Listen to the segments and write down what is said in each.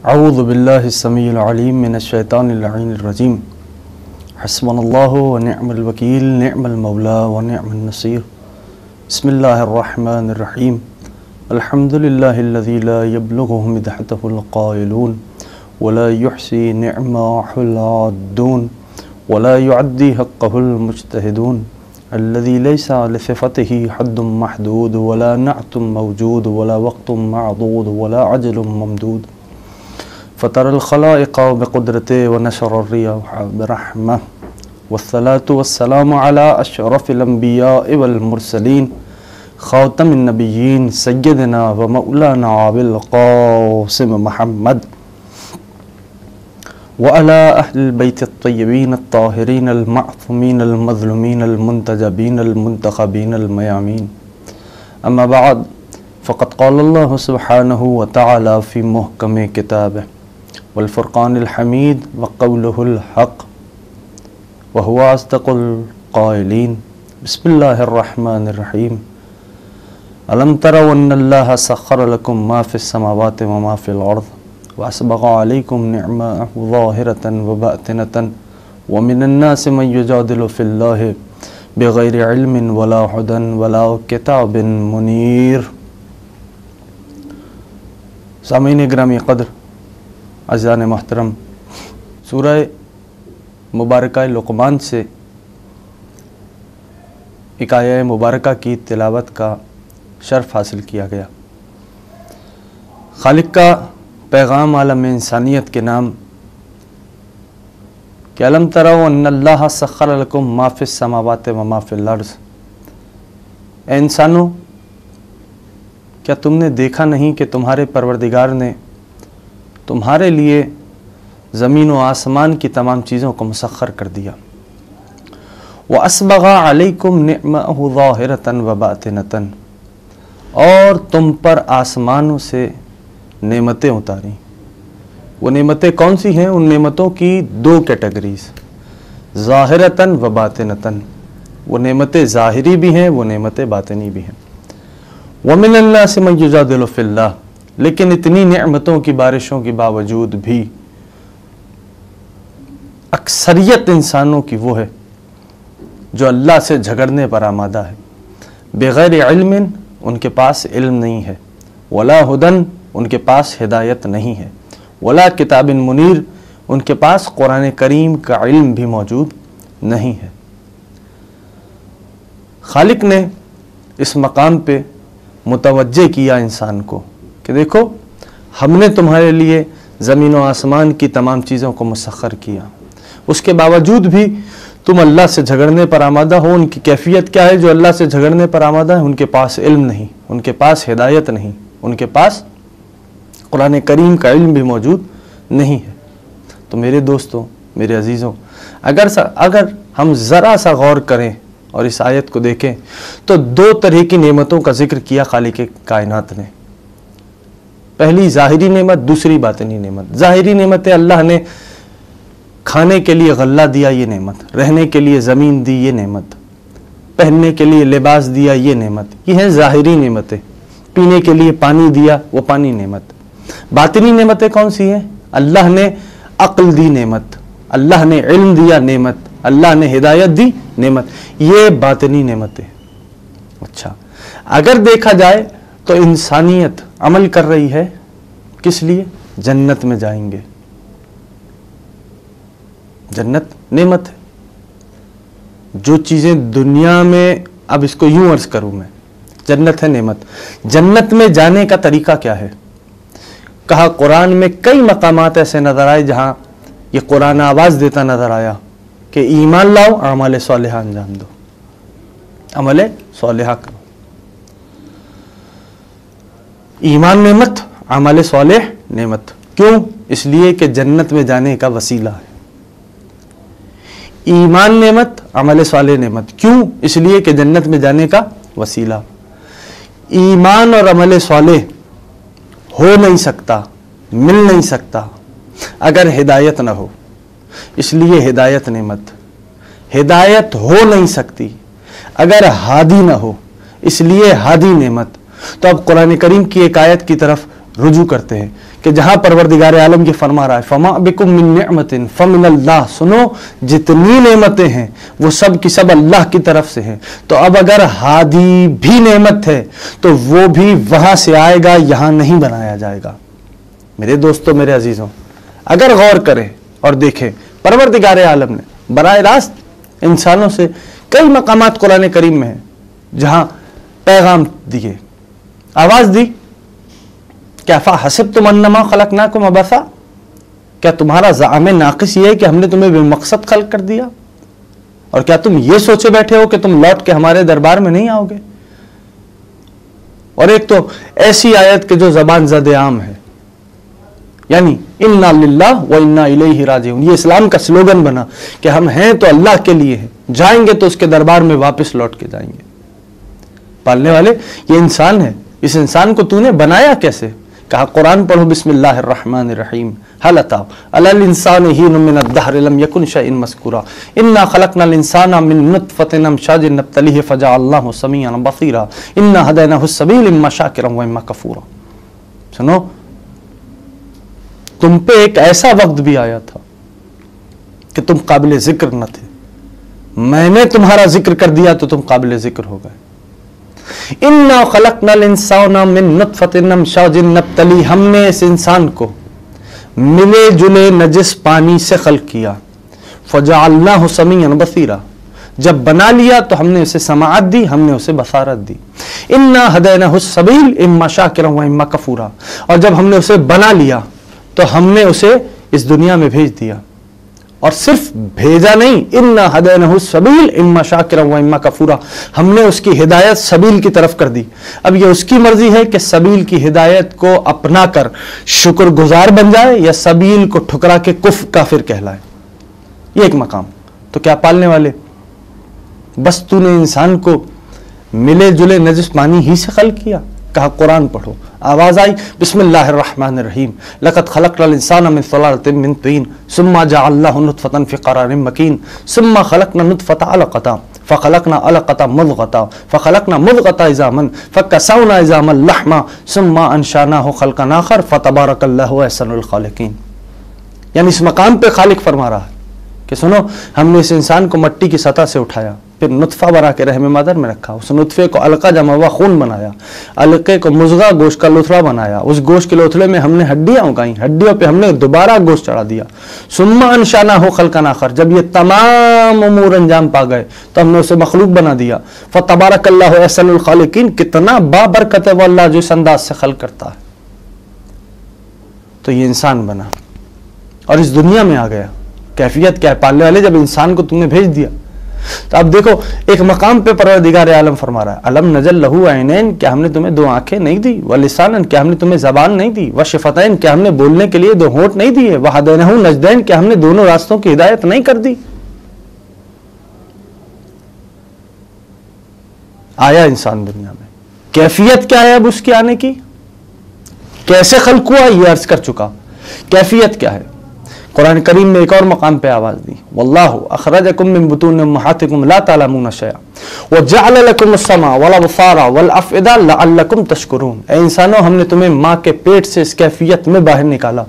اعوذ باللہ السمیع العلیم من الشیطان اللعین الرجیم حسبنا اللہ ونعم الوکیل نعم المولا ونعم النصیر بسم اللہ الرحمن الرحیم الحمد للہ الذی لا یبلغہ مدحتہ القائلون ولا یحصی نعمہ العادون ولا يعدي حقه المجتهدون الذي ليس لصفته حد محدود ولا نعت موجود ولا وقت معضود ولا عجل ممدود فطر الخلائق بقدرته ونشر الرياح برحمه والصلاة والسلام على أشرف الأنبياء والمرسلين خاتم النبيين سيدنا ومولانا أبي القاسم محمد وعلى أهل البيت الطيبين الطاهرين المعصومين المظلومين المنتجبين المنتخبين الميامين أما بعد فقد قال الله سبحانه وتعالى في محكم كتابه والفرقان الحميد وقوله الحق وهو أصدق القائلين بسم الله الرحمن الرحيم ألم تروا أن الله سخر لكم ما في السماوات وما في الأرض وأسبغ عليكم نعمه ظاهرة وباطنة ومن الناس من يجادل في الله بغير علم ولا هدى ولا كتاب منير. سامعین گرامی قدر، عزیزان محترم، سورہ مبارکہ لقمان سے ایک آیہ مبارکہ کی تلاوت کا شرف حاصل کیا گیا. خالق کا پیغام عالم انسانیت کے نام کہ الم تروا ان اللہ سخر لکم ما فی السماوات و ما فی الارض. اے انسانوں، کیا تم نے دیکھا نہیں کہ تمہارے پروردگار نے تمہارے لیے زمین و آسمان کی تمام چیزوں کو مسخر کر دیا. وَأَسْبَغَ عَلَيْكُمْ نِعْمَهُ ظَاهِرَةً وَبَاطِنَةً، اور تم پر آسمانوں سے نعمتیں اتاری. وہ نعمتیں کون سی ہیں؟ ان نعمتوں کی دو کیٹیگریز، ظاہرتاً و باطنتاً. وہ نعمتیں ظاہری بھی ہیں، وہ نعمتیں باطنی بھی ہیں. وَمِنَ النَّاسِ مَن يُجَادِلُ فِي اللَّهِ، لیکن اتنی نعمتوں کی بارشوں کے باوجود بھی اکثریت انسانوں کی وہ ہے جو اللہ سے جھگڑنے پر آمادہ ہے. بغیر علم، ان کے پاس علم نہیں ہے. ولا ہدن، ان کے پاس ہدایت نہیں ہے. ولا کتاب منیر، ان کے پاس قرآن کریم کا علم بھی موجود نہیں ہے. خالق نے اس مقام پہ متوجہ کیا انسان کو کہ دیکھو، ہم نے تمہارے لیے زمین و آسمان کی تمام چیزوں کو مسخر کیا، اس کے باوجود بھی تم اللہ سے جھگڑنے پر آمادہ ہو. ان کی کیفیت کیا ہے؟ جو اللہ سے جھگڑنے پر آمادہ ہے ان کے پاس علم نہیں، ان کے پاس ہدایت نہیں، ان کے پاس قرآن کریم کا علم بھی موجود نہیں ہے. تو میرے دوستوں، میرے عزیزوں، اگر ہم ذرا سا غور کریں اور اس آیت کو دیکھیں تو دو طرح کی نعمتوں کا ذکر کیا خالق کائنات نے. پہلی ظاہری نعمت، دوسری باطنی نعمت. ظاہری نعمت اللہ نے کھانے کے لیے غلہ دیا، یہ نعمت. رہنے کے لیے زمین دی، یہ نعمت. پہننے کے لیے لباس دیا، یہ نعمت. یہ ہیں ظاہری نعمتیں. پینے کے لیے پانی دیا، وہ پانی نعمت. باطنی نعمتیں کون سی ہیں؟ اللہ نے عقل دی، نعمت. اللہ نے علم دیا، نعمت. اللہ نے ہدایت دی، نعمت. یہ باطنی نعمتیں. اچھا، اگر دیکھا جائے تو انسانیت عمل کر رہی ہے کس لیے؟ جنت میں جائیں گے. جنت نعمت ہے. جو چیزیں دنیا میں، اب اس کو یوں عرض کروں میں، جنت ہے، نعمت. جنت میں جانے کا طریقہ کیا ہے؟ کہا قرآن میں کئی مقامات ایسے نظر آئے جہاں یہ قرآن آواز دیتا نظر آیا کہ ایمان لاؤ، اعمال صالحہ انجام دو، عمل صالحہ کرو. ایمان نعمت، عمل صالح نعمت. کیوں؟ اس لیے کہ جنت میں جانے کا وسیلہ ہے. ایمان نعمت، عمل صالح نعمت. کیوں؟ اس لیے کہ جنت میں جانے کا وسیلہ. ایمان اور عمل صالح ہو نہیں سکتا، مل نہیں سکتا اگر ہدایت نہ ہو. اس لیے ہدایت نعمت. ہدایت ہو نہیں سکتی اگر ہادی نہ ہو، اس لیے ہادی نعمت. تو اب قرآن کریم کی ایک آیت کی طرف رجوع کرتے ہیں کہ جہاں پروردگار عالم یہ فرما رہا ہے فما بکم من نعمت فمن اللہ، سنو جتنی نعمتیں ہیں وہ سب کی سب اللہ کی طرف سے ہیں. تو اب اگر ہادی بھی نعمت ہے تو وہ بھی وہاں سے آئے گا، یہاں نہیں بنایا جائے گا. میرے دوستوں، میرے عزیزوں، اگر غور کریں اور دیکھیں، پروردگار عالم نے براہ راست انسانوں سے کئی مقامات قرآن کریم میں ہیں جہاں پیغام دیے، آواز دی. کیا فحسبتم انما خلقناکم عبثا، کیا تمہارا زعم ناقص یہ ہے کہ ہم نے تمہیں بے مقصد خلق کر دیا؟ اور کیا تم یہ سوچے بیٹھے ہو کہ تم لوٹ کے ہمارے دربار میں نہیں آؤ گے؟ اور ایک تو ایسی آیت کہ جو زبان زد عام ہے، یعنی انا للہ و انا الیہ راجعون، یہ اسلام کا سلوگن بنا کہ ہم ہیں تو اللہ کے لیے ہیں، جائیں گے تو اس کے دربار میں واپس لوٹ کے جائیں گے. پالنے والے یہ انسان ہے، اس انسان کو تو نے بنایا کیسے؟ کہا قرآن پڑھو بسم اللہ الرحمن الرحیم. هل اتى على الانسان حين من الدهر لم يكن شيئا مذكورا انا خلقنا الانسان من نطفة امشاج نبتليه فجعلناه سميعا بصيرا انا هديناه السبيل اما شاكرا واما كفورا. سنو، تم پہ ایک ایسا وقت بھی آیا تھا کہ تم قابل ذکر نہ تھے، میں نے تمہارا ذکر کر دیا تو تم قابل ذکر ہو گئے. انا خلقنا الانسان من نطفة امشاج نبتلی، ہم نے اس انسان کو ملے جلے نجس پانی سے خلق کیا. فجعلناه سمیعا بصیرا، جب بنا لیا تو ہم نے اسے سماعت دی، ہم نے اسے بصارت دی. انا ہدیناہ السبیل اما شاکرا و اما کفورا، اور جب ہم نے اسے بنا لیا تو ہم نے اسے اس دنیا میں بھیج دیا. اور صرف بھیجا نہیں، انا ہدیناہ السبیل اما شاکرا و اما کفورا، ہم نے اس کی ہدایت سبیل کی طرف کر دی. اب یہ اس کی مرضی ہے کہ سبیل کی ہدایت کو اپنا کر شکر گزار بن جائے یا سبیل کو ٹھکرا کے کافر کہلائے. یہ ایک مقام. تو کیا پالنے والے بس تو نے انسان کو ملے جلے نجس پانی ہی سے خلق کیا؟ کہا قرآن پڑھو، آواز آئی بسم اللہ الرحمن الرحیم. لقد خلقنا الانسان من صلصال من طین ثم جعلناه نطفة في قرار مکین ثم خلقنا نطفة علقة فخلقنا علقة مضغة فخلقنا مضغة عظاما فكسونا عظاما لحما ثم انشأناه خلقا آخر فتبارك الله احسن الخالقین. یعنی اس مقام پہ خالق فرما رہا ہے کہ سنو، ہم نے اس انسان کو مٹی کی سطح سے اٹھایا، پھر نطفہ بنا کے رحم مادر میں رکھا، اس نطفے کو علقہ جمع ہوا خون بنایا، علقے کو مضغہ گوشت کا لوتھڑا بنایا، اس گوشت کے لوتھڑے میں ہم نے ہڈیاں اگائیں، ہڈیوں پہ ہم نے دوبارہ گوشت چڑھا دیا. ثم انشأناه خلقا آخر، جب یہ تمام امور انجام پا گئے تو ہم نے اسے مخلوق بنا دیا. فتبارک اللہ احسن الخالقین، کتنا بابرکت ہے وہ اللہ جو اس انداز سے خلق کرتا ہے. تو یہ انسان بنا اور اس دنیا میں آ گیا. کیفیت کیا ہے پالنے والے؟ جب انسان کو تم نے بھیج دیا تو اب دیکھو ایک مقام پہ پروردگار عالم فرما رہا ہے الم نجل لہو عینین، کیا ہم نے تمہیں دو آنکھیں نہیں دی؟ ولسانن، کیا ہم نے تمہیں زبان نہیں دی؟ وشفتین، کیا ہم نے بولنے کے لیے دو ہونٹ نہیں دیے؟ وہدینہ نجدین، کیا ہم نے دونوں راستوں کی ہدایت نہیں کر دی؟ آیا انسان دنیا میں، کیفیت کیا ہے اب اس کے آنے کی؟ کیسے خلق ہوا یہ عرض کر چکا. کیفیت کیا ہے؟ قرآن کریم میں ایک اور مقام پہ آواز دی واللہ اخرجکم من بطون امہاتکم لا تعلمون شیئا وجعل لکم السمع والابصار والافئدہ لعلکم تشکرون. اے انسانوں، ہم نے تمہیں ماں کے پیٹ سے اس کیفیت میں باہر نکالا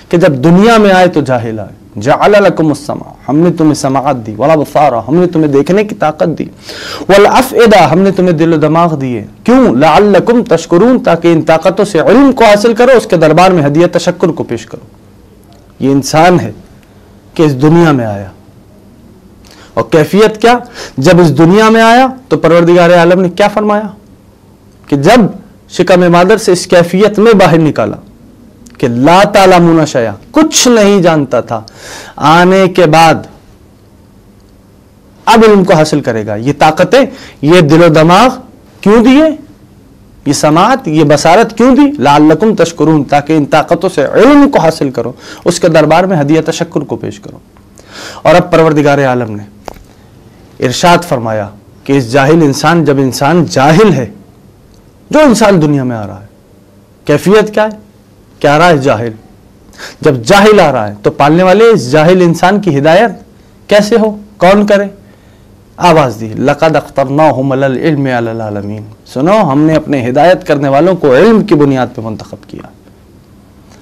کہ جب دنیا میں آئے تو جاہل آئے. جعل لکم السمع، ہم نے تمہیں سماعت دی، والابصار، ہم نے تمہیں دیکھنے کی طاقت دی، والافئدہ، ہم نے تمہیں دل و دماغ دیے. کیوں؟ لعلکم تشکرون، تاکہ ان طاقتوں سے علم کو حاصل کرو، اس کے دربار میں ہدیہ تشکر کو پیش کرو. یہ انسان ہے کہ اس دنیا میں آیا. اور کیفیت کیا؟ جب اس دنیا میں آیا تو پروردگار عالم نے کیا فرمایا کہ جب شکم مادر سے اس کیفیت میں باہر نکالا کہ لا تعلمون شیئا، کچھ نہیں جانتا تھا، آنے کے بعد اب علم کو حاصل کرے گا. یہ طاقتیں، یہ دل و دماغ کیوں دیے؟ یہ سماعت، یہ بصارت کیوں دی؟ لعلکم تشکرون، تاکہ ان طاقتوں سے علم کو حاصل کرو، اس کے دربار میں ہدیہ تشکر کو پیش کرو. اور اب پروردگار عالم نے ارشاد فرمایا کہ اس جاہل انسان، جب انسان جاہل ہے، جو انسان دنیا میں آ رہا ہے، کیفیت کیا ہے؟ کیا آ رہا ہے جاہل؟ جب جاہل آ رہا ہے تو پالنے والے اس جاہل انسان کی ہدایت کیسے ہو؟ کون کرے؟ آواز دی لقد اخترناہم علی العلم علی العالمین. سنو، ہم نے اپنے ہدایت کرنے والوں کو علم کی بنیاد پہ منتخب کیا.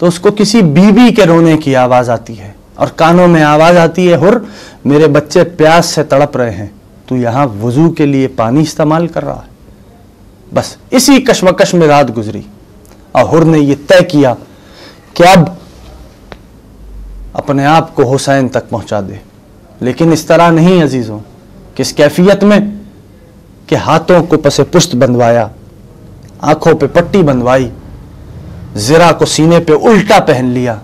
تو اس کو کسی بیوی کے رونے کی آواز آتی ہے اور کانوں میں آواز آتی ہے، حر میرے بچے پیاس سے تڑپ رہے ہیں، تو یہاں وضو کے لیے پانی استعمال کر رہا ہے۔ بس اسی کشمکش میں رات گزری اور حر نے یہ طے کیا کہ اب اپنے آپ کو حسین تک پہنچا دے، لیکن اس طرح نہیں عزیزوں، کس کیفیت میں کہ ہاتھوں کو پس پشت بندھوایا، آنکھوں پہ پٹی بندھوائی، زرہ کو سینے پہ الٹا پہن لیا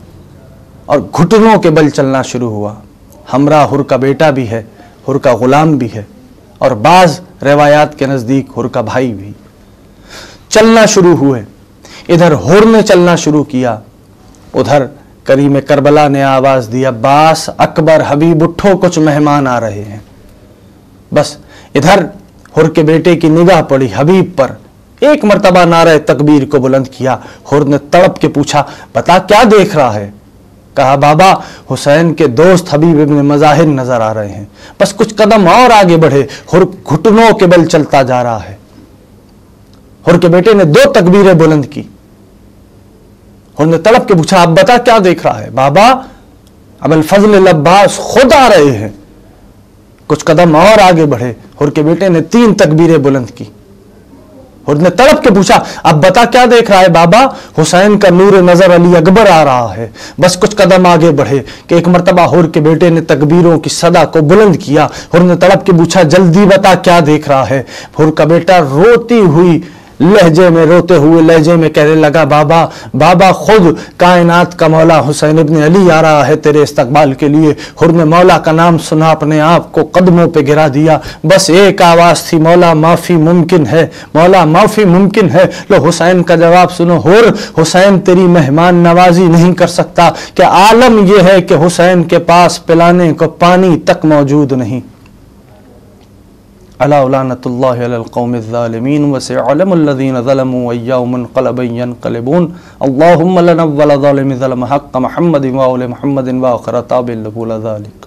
اور گھٹنوں کے بل چلنا شروع ہوا۔ ہمراہ حر کا بیٹا بھی ہے، حر کا غلام بھی ہے، اور بعض روایات کے نزدیک حر کا بھائی بھی۔ چلنا شروع ہوئے، ادھر حر نے چلنا شروع کیا، ادھر کریم کربلا نے آواز دی عباس اکبر حبیب اٹھو کچھ مہمان آ رہے ہیں۔ بس ادھر حر کے بیٹے کی نگاہ پڑی حبیب پر، ایک مرتبہ نعرہ تکبیر کو بلند کیا۔ حر نے تڑپ کے پوچھا بتا کیا دیکھ رہا ہے؟ کہا بابا حسین کے دوست حبیب ابن مظاہر نظر آ رہے ہیں۔ بس کچھ قدم اور آگے بڑھے، حر گھٹنوں کے بل چلتا جا رہا ہے۔ حر کے بیٹے نے 2 تکبیریں بلند کی۔ حر نے تڑپ کے پوچھا اب بتا کیا دیکھ رہا ہے؟ بابا ابو الفضل العباس خود آ رہے ہیں۔ کچھ قدم اور آگے بڑھے، حر کے بیٹے نے 3 تکبیریں بلند کی۔ حر نے تڑپ کے پوچھا اب بتا کیا دیکھ رہا ہے؟ بابا حسین کا نور نظر علی اکبر آ رہا ہے۔ بس کچھ قدم آگے بڑھے کہ ایک مرتبہ حر کے بیٹے نے تکبیروں کی صدا کو بلند کیا۔ حر نے تڑپ کے پوچھا جلدی بتا کیا دیکھ رہا ہے؟ حر کا بیٹا روتی ہوئی روتے ہوئے لہجے میں کہنے لگا بابا خود کائنات کا مولا حسین ابن علی آ رہا ہے تیرے استقبال کے لیے۔ حر نے مولا کا نام سنا، اپنے آپ کو قدموں پہ گرا دیا۔ بس ایک آواز تھی مولا معافی ممکن ہے، مولا معافی ممکن ہے۔ لو حسین کا جواب سنو، حر حسین تیری مہمان نوازی نہیں کر سکتا کہ عالم یہ ہے کہ حسین کے پاس پلانے کو پانی تک موجود نہیں۔ الا لعنۃ اللہ علی القوم الظالمین وسيعلم الذین ظلموا ایوم منقلب ينقلبون اللهم لنا ولظالم ظلم حق محمد وآل محمد وآخر تابع له ذلك۔